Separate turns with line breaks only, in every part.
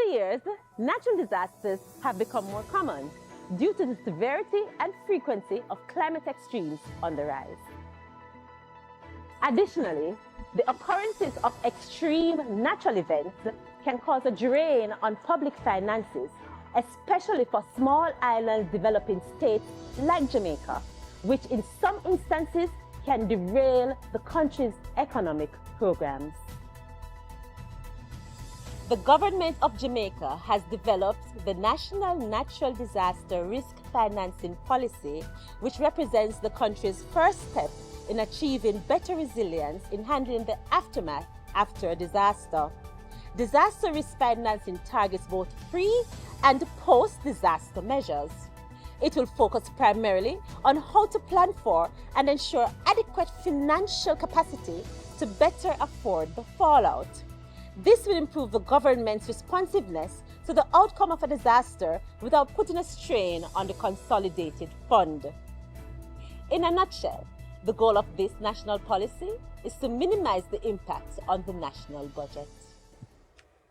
the years, natural disasters have become more common due to the severity and frequency of climate extremes on the rise. Additionally, the occurrences of extreme natural events can cause a drain on public finances, especially for small island developing states like Jamaica, which in some instances can derail the country's economic programs. The government of Jamaica has developed the National Natural Disaster Risk Financing Policy, which represents the country's first step in achieving better resilience in handling the aftermath after a disaster. Disaster risk financing targets both pre- and post-disaster measures. It will focus primarily on how to plan for and ensure adequate financial capacity to better afford the fallout. This will improve the government's responsiveness to the outcome of a disaster without putting a strain on the consolidated fund. In a nutshell, the goal of this national policy is to minimize the impact on the national budget.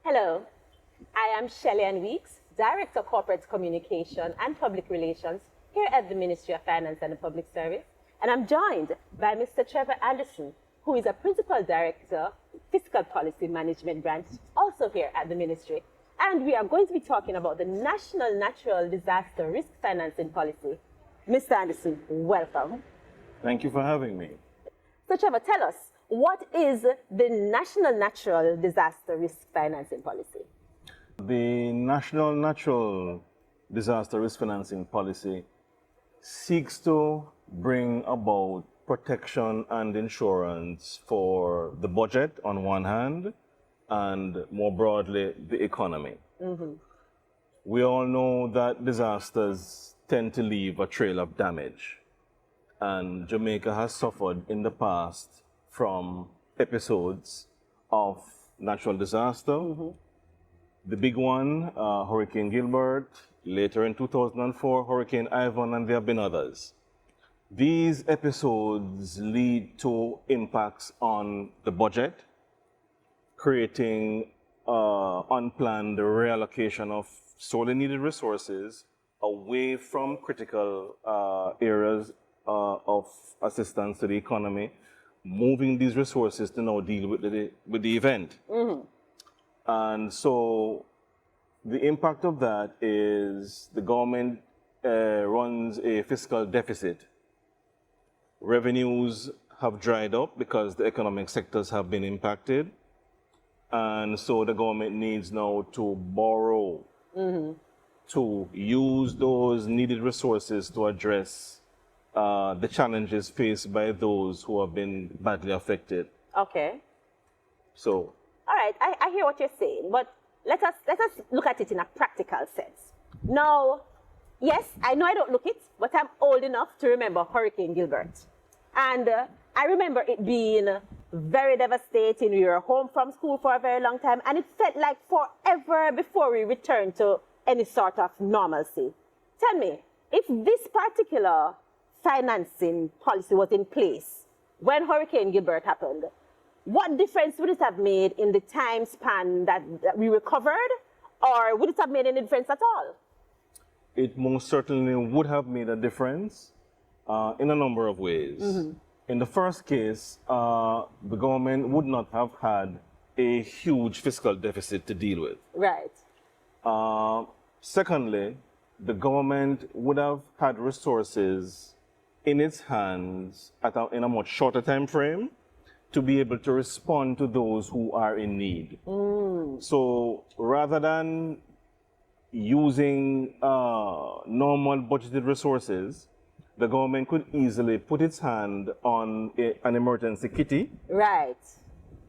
Hello, I am Shelley Ann Weeks, Director of Corporate Communication and Public Relations here at the Ministry of Finance and Public Service, and I'm joined by Mr. Trevor Anderson, who is a Principal Director, Fiscal Policy Management Branch, also here at the Ministry. And we are going to be talking about the National Natural Disaster Risk Financing Policy. Mr. Anderson, welcome.
Thank you for having me.
So Trevor, tell us, what is the National Natural Disaster Risk Financing Policy?
The National Natural Disaster Risk Financing Policy seeks to bring about protection and insurance for the budget on one hand, and more broadly, the economy. Mm-hmm. We all know that disasters tend to leave a trail of damage, and Jamaica has suffered in the past from episodes of natural disaster. Mm-hmm. The big one, Hurricane Gilbert, later in 2004, Hurricane Ivan, and there have been others. These episodes lead to impacts on the budget, creating unplanned reallocation of sorely needed resources away from critical areas of assistance to the economy, moving these resources to now deal with the event. Mm-hmm. And so the impact of that is the government runs a fiscal deficit. Revenues have dried up because the economic sectors have been impacted. And so the government needs now to borrow to use those needed resources to address the challenges faced by those who have been badly affected.
Okay.
So.
All right, I hear what you're saying, but let us look at it in a practical sense. Now, yes, I know I don't look it, but I'm old enough to remember Hurricane Gilbert. And I remember it being very devastating. We were home from school for a very long time, and it felt like forever before we returned to any sort of normalcy. Tell me, if this particular financing policy was in place when Hurricane Gilbert happened, what difference would it have made in the time span that we recovered, or would it have made any difference at all?
It most certainly would have made a difference in a number of ways. Mm-hmm. In the first case, the government would not have had a huge fiscal deficit to deal with.
Right.
Secondly, the government would have had resources in its hands in a much shorter time frame to be able to respond to those who are in need. Mm. So rather than using normal budgeted resources, the government could easily put its hand on an emergency kitty.
Right.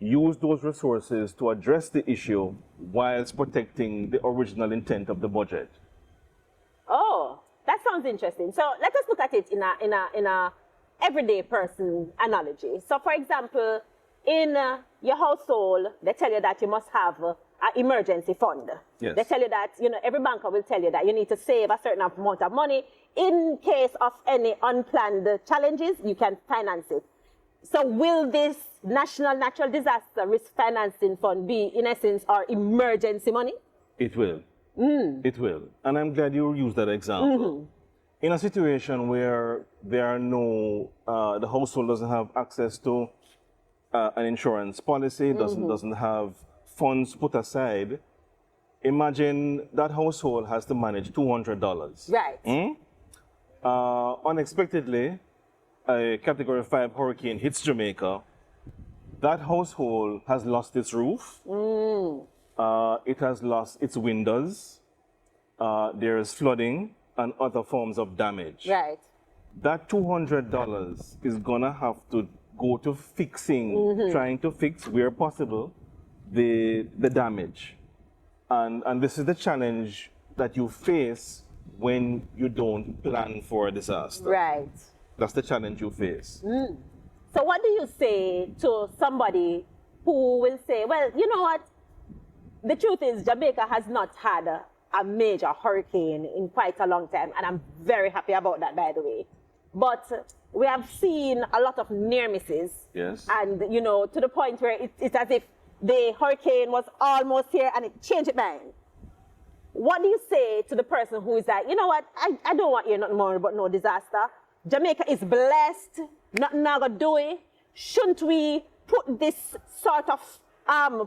Use those resources to address the issue whilst protecting the original intent of the budget.
Oh, that sounds interesting. So let us look at it in a everyday person analogy. So for example, in your household, they tell you that you must have an emergency fund.
Yes.
They tell you that, every banker will tell you that you need to save a certain amount of money. In case of any unplanned challenges, you can finance it. So will this National Natural Disaster Risk Financing Fund be, in essence, our emergency money?
It will. It will. And I'm glad you used that example. In a situation where there are no, the household doesn't have access to an insurance policy, doesn't have funds put aside, imagine that household has to manage $200.
Right.
Unexpectedly, a Category 5 hurricane hits Jamaica. That household has lost its roof. It has lost its windows. There is flooding and other forms of damage.
Right.
That $200 is gonna have to go to fixing, trying to fix where possible the damage. And this is the challenge that you face when you don't plan for a disaster.
Right.
That's the challenge you face.
So what do you say to somebody who will say, well, you know what? The truth is Jamaica has not had a major hurricane in quite a long time, and I'm very happy about that, by the way. But we have seen a lot of near misses.
Yes.
And, you know, to the point where it's as if the hurricane was almost here and it changed its mind. What do you say to the person who is like, you know what, I don't want you nothing more but no disaster. Jamaica is blessed, nothing not gonna do it. Shouldn't we put this sort of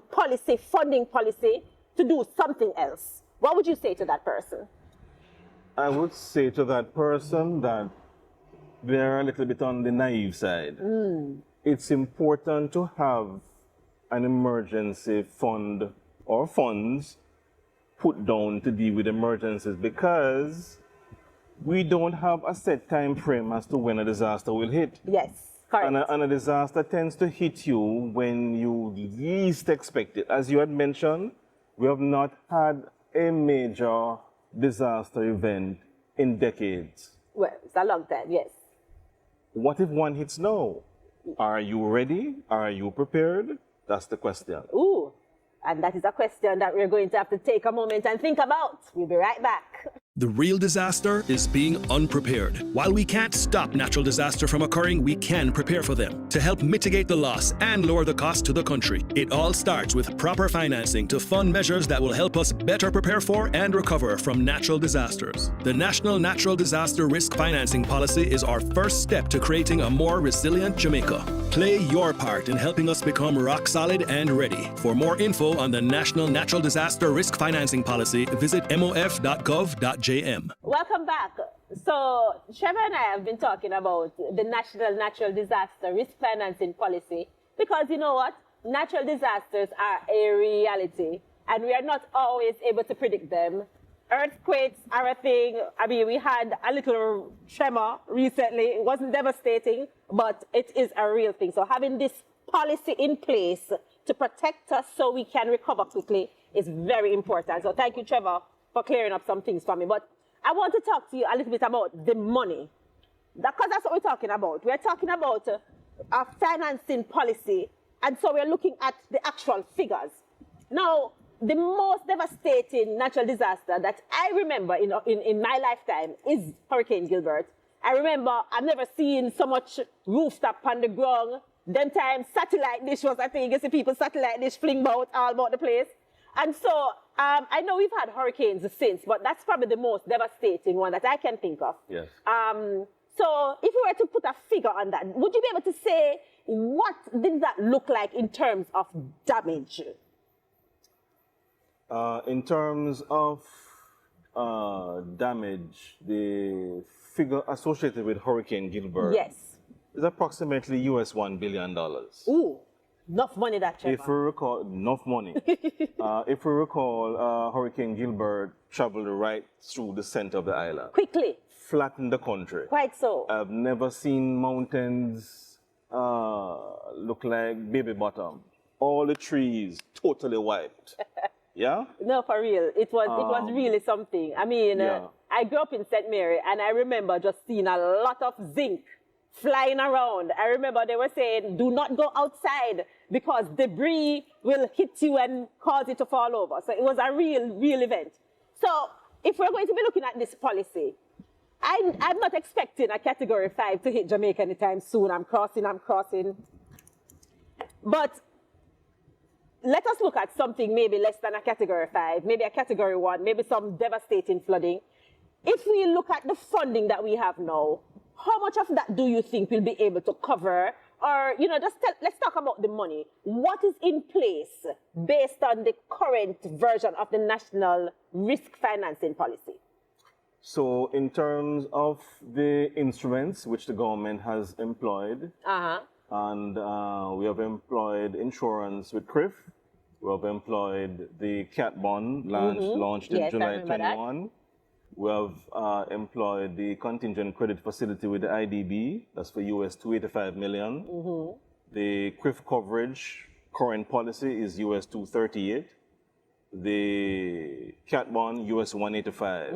policy, funding policy, to do something else? What would you say to that person?
I would say to that person that they're a little bit on the naive side. It's important to have an emergency fund or funds put down to deal with emergencies, because we don't have a set time frame as to when a disaster will hit.
Yes, correct.
And a disaster tends to hit you when you least expect it. As you had mentioned, we have not had a major disaster event in decades.
Well, it's a long time, yes.
What if one hits now? Are you ready? Are you prepared? That's the question.
Ooh, and that is a question that we're going to have to take a moment and think about. We'll be right back.
The real disaster is being unprepared. While we can't stop natural disaster from occurring, we can prepare for them to help mitigate the loss and lower the cost to the country. It all starts with proper financing to fund measures that will help us better prepare for and recover from natural disasters. The National Natural Disaster Risk Financing Policy is our first step to creating a more resilient Jamaica. Play your part in helping us become rock solid and ready. For more info on the National Natural Disaster Risk Financing Policy, visit mof.gov.jm.
Welcome back. So Trevor and I have been talking about the National Natural Disaster Risk Financing Policy, because you know what? Natural disasters are a reality and we are not always able to predict them. Earthquakes are a thing. I mean, we had a little tremor recently. It wasn't devastating, but it is a real thing. So having this policy in place to protect us so we can recover quickly is very important. So thank you, Trevor, for clearing up some things for me. But I want to talk to you a little bit about the money, because that's what we're talking about. We're talking about a financing policy, and so we're looking at the actual figures. Now, the most devastating natural disaster that I remember in my lifetime is Hurricane Gilbert. I remember I've never seen so much rooftop on the ground. Them times satellite dish was a thing. You see people satellite dish fling about all about the place. And so I know we've had hurricanes since, but that's probably the most devastating one that I can think of.
Yes.
So if we were to put a figure on that, would you be able to say what did that look like in terms of damage?
In terms of damage, the figure associated with Hurricane Gilbert,
Yes.
is approximately US $1 billion.
Ooh, enough money that, Trevor.
If we recall, enough money. If we recall, Hurricane Gilbert traveled right through the center of the island.
Quickly.
Flattened the country.
Quite so.
I've never seen mountains look like baby bottom. All the trees totally wiped. Yeah?
No, for real. It was really something. I mean,
Yeah.
I grew up in St. Mary, and I remember just seeing a lot of zinc flying around. I remember they were saying, do not go outside because debris will hit you and cause it to fall over. So it was a real event. So if we're going to be looking at this policy, I'm not expecting a Category 5 to hit Jamaica anytime soon. I'm crossing. But let us look at something maybe less than a category 5, maybe a category 1, maybe some devastating flooding. If we look at the funding that we have now, how much of that do you think we'll be able to cover? Or, let's talk about the money. What is in place based on the current version of the National Risk Financing Policy?
So in terms of the instruments which the government has employed, and we have employed insurance with CRIF, we have employed the CAT bond launched in July 21. We have employed the contingent credit facility with the IDB, that's for US 285 million. The CRIF coverage current policy is US 238. The CAT bond US 185.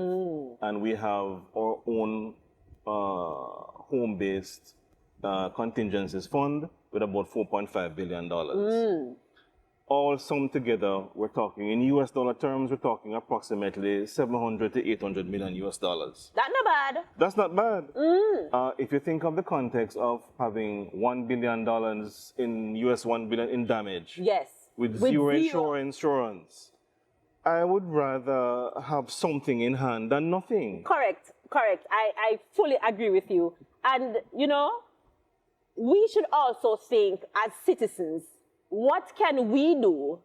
And we have our own home-based contingencies fund with about $4.5 billion. All summed together, we're talking in US dollar terms, we're talking approximately 700 to 800 million US dollars.
That's not bad.
That's not bad. If you think of the context of having $1 billion in US 1 billion in damage,
yes,
with zero insurance, I would rather have something in hand than nothing.
Correct. I fully agree with you. And, we should also think as citizens, what can we do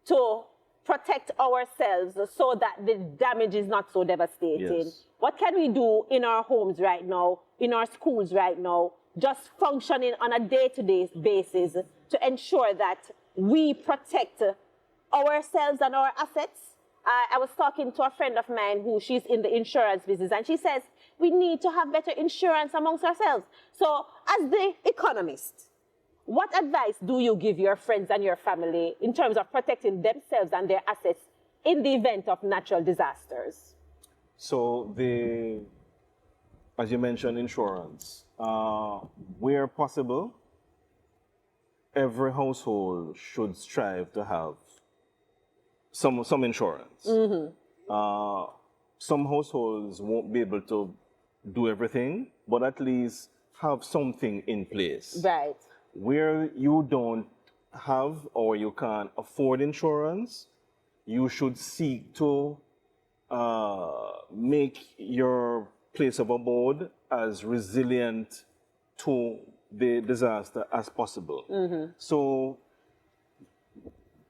to protect ourselves so that the damage is not so devastating?
Yes.
What can we do in our homes right now, in our schools right now, just functioning on a day-to-day basis to ensure that we protect ourselves and our assets? I was talking to a friend of mine she's in the insurance business, and she says we need to have better insurance amongst ourselves. So as the economist, what advice do you give your friends and your family in terms of protecting themselves and their assets in the event of natural disasters?
So as you mentioned, insurance. Where possible, every household should strive to have some insurance. Some households won't be able to do everything, but at least have something in place.
Right.
Where you don't have or you can't afford insurance, you should seek to make your place of abode as resilient to the disaster as possible. So,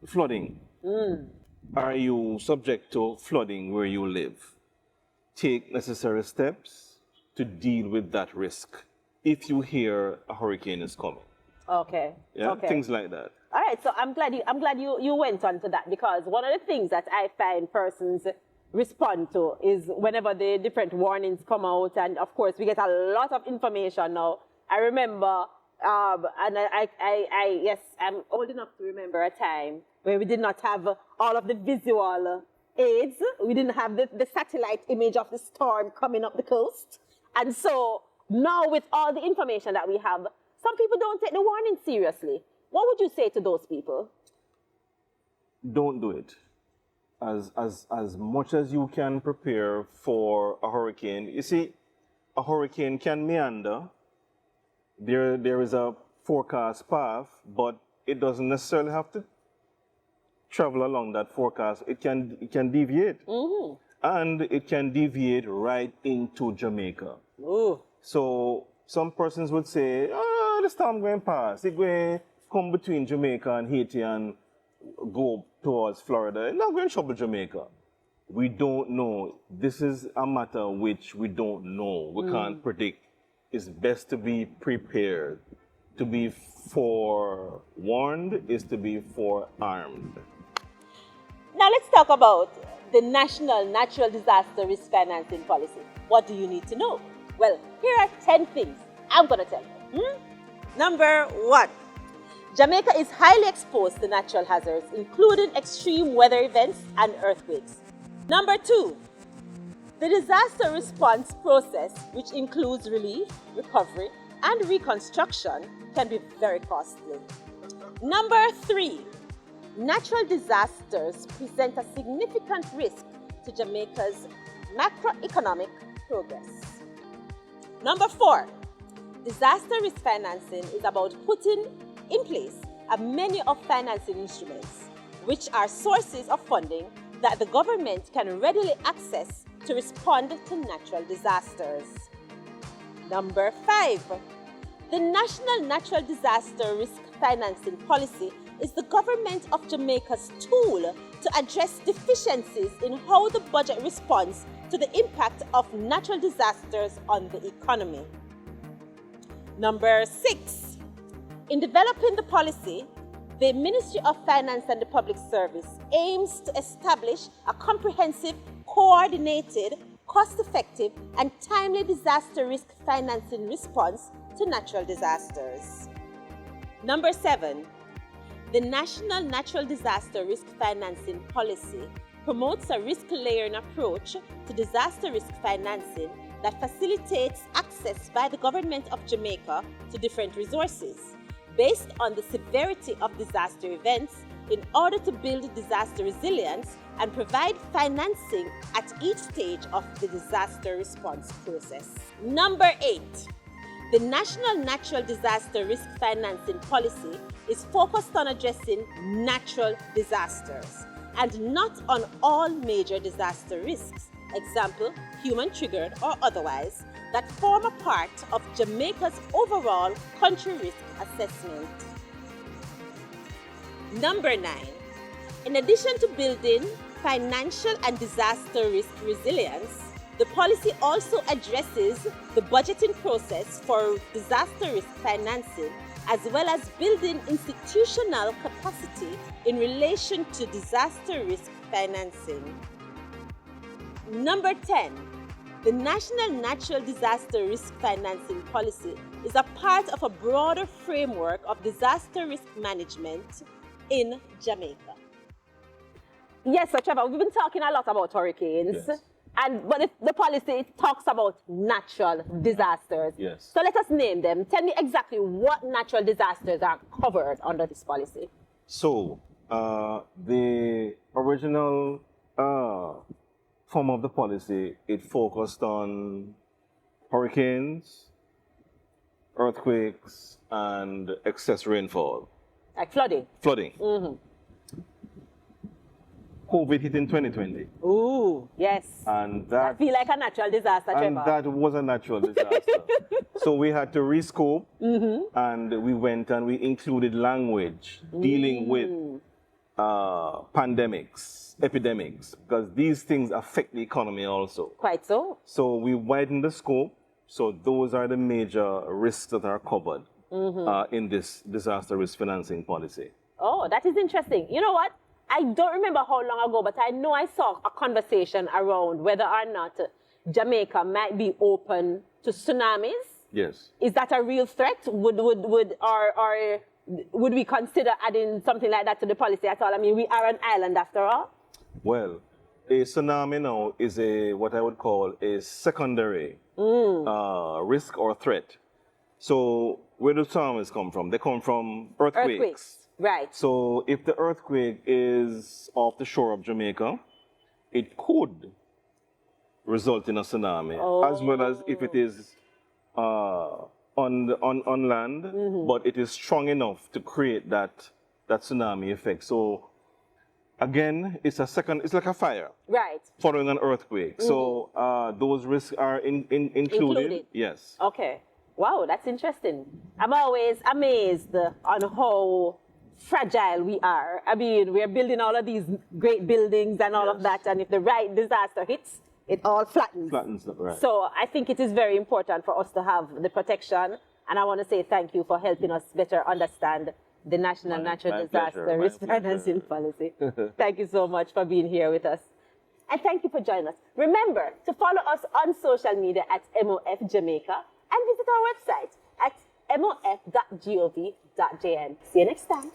flooding. Are you subject to flooding where you live? Take necessary steps to deal with that risk if you hear a hurricane is coming.
Okay.
Yeah,
okay.
Things like that.
All right, so I'm glad you went on to that, because one of the things that I find persons respond to is whenever the different warnings come out, and of course we get a lot of information now. I remember, and yes, I'm old enough to remember a time where we did not have all of the visual aids. We didn't have the satellite image of the storm coming up the coast. And so now with all the information that we have, some people don't take the warning seriously. What would you say to those people?
Don't do it. As much as you can prepare for a hurricane. You see, a hurricane can meander. There is a forecast path, but it doesn't necessarily have to travel along that forecast. It can deviate. And it can deviate right into Jamaica. So some persons would say, the storm going past. It will come between Jamaica and Haiti and go towards Florida. It's not going to trouble Jamaica. We don't know. This is a matter which we don't know. We can't predict. It's best to be prepared. To be forewarned is to be forearmed.
Now let's talk about the National Natural Disaster Risk Financing Policy. What do you need to know? Well, here are 10 things I'm going to tell you. Number 1, Jamaica is highly exposed to natural hazards, including extreme weather events and earthquakes. Number 2, the disaster response process, which includes relief, recovery, and reconstruction, can be very costly. Number 3, natural disasters present a significant risk to Jamaica's macroeconomic progress. Number 4, disaster risk financing is about putting in place a menu of financing instruments which are sources of funding that the government can readily access to respond to natural disasters. Number 5. The National Natural Disaster Risk Financing Policy is the government of Jamaica's tool to address deficiencies in how the budget responds to the impact of natural disasters on the economy. Number 6. In developing the policy, the Ministry of Finance and the Public Service aims to establish a comprehensive, coordinated, cost-effective, and timely disaster risk financing response to natural disasters. Number 7. The National Natural Disaster Risk Financing Policy promotes a risk-layering approach to disaster risk financing that facilitates access by the government of Jamaica to different resources based on the severity of disaster events in order to build disaster resilience and provide financing at each stage of the disaster response process. Number 8. The National Natural Disaster Risk Financing Policy is focused on addressing natural disasters and not on all major disaster risks, example, human-triggered or otherwise, that form a part of Jamaica's overall country risk assessment. Number 9. In addition to building financial and disaster risk resilience, the policy also addresses the budgeting process for disaster risk financing, as well as building institutional capacity in relation to disaster risk financing. Number 10. The National Natural Disaster Risk Financing Policy is a part of a broader framework of disaster risk management in Jamaica. Yes, so Trevor, we've been talking a lot about hurricanes.
Yes.
But the policy talks about natural disasters.
Yes.
So let us name them. Tell me exactly what natural disasters are covered under this policy.
So, the original form of the policy, it focused on hurricanes, earthquakes, and excess rainfall.
Like flooding.
Flooding.
Mm-hmm.
COVID hit in 2020.
Ooh, yes.
And
That feel like a natural disaster,
and
Trevor.
that was a natural disaster. So we had to rescope, and we went and we included language dealing with pandemics, epidemics, because these things affect the economy also.
Quite so.
So we widened the scope. So those are the major risks that are covered in this disaster risk financing policy.
Oh, that is interesting. You know what? I don't remember how long ago, but I know I saw a conversation around whether or not Jamaica might be open to tsunamis.
Yes.
Is that a real threat? Would we consider adding something like that to the policy at all? I mean, we are an island after all.
Well, a tsunami now is what I would call a secondary risk or threat. So where do tsunamis come from? They come from earthquakes.
Right.
So if the earthquake is off the shore of Jamaica, it could result in a tsunami, as well as if it is on land, but it is strong enough to create that tsunami effect. So again, it's like a fire.
Right.
Following an earthquake. So those risks are included. Yes.
Okay. Wow, that's interesting. I'm always amazed on how fragile we are. I mean, we are building all of these great buildings and all of that, and if the right disaster hits, it all flattens.
Right.
So I think it is very important for us to have the protection, and I want to say thank you for helping us better understand the National Natural Disaster Risk Financing Policy. Thank you so much for being here with us. And thank you for joining us. Remember to follow us on social media at MOF Jamaica and visit our website at mof.gov.jn. See you next time.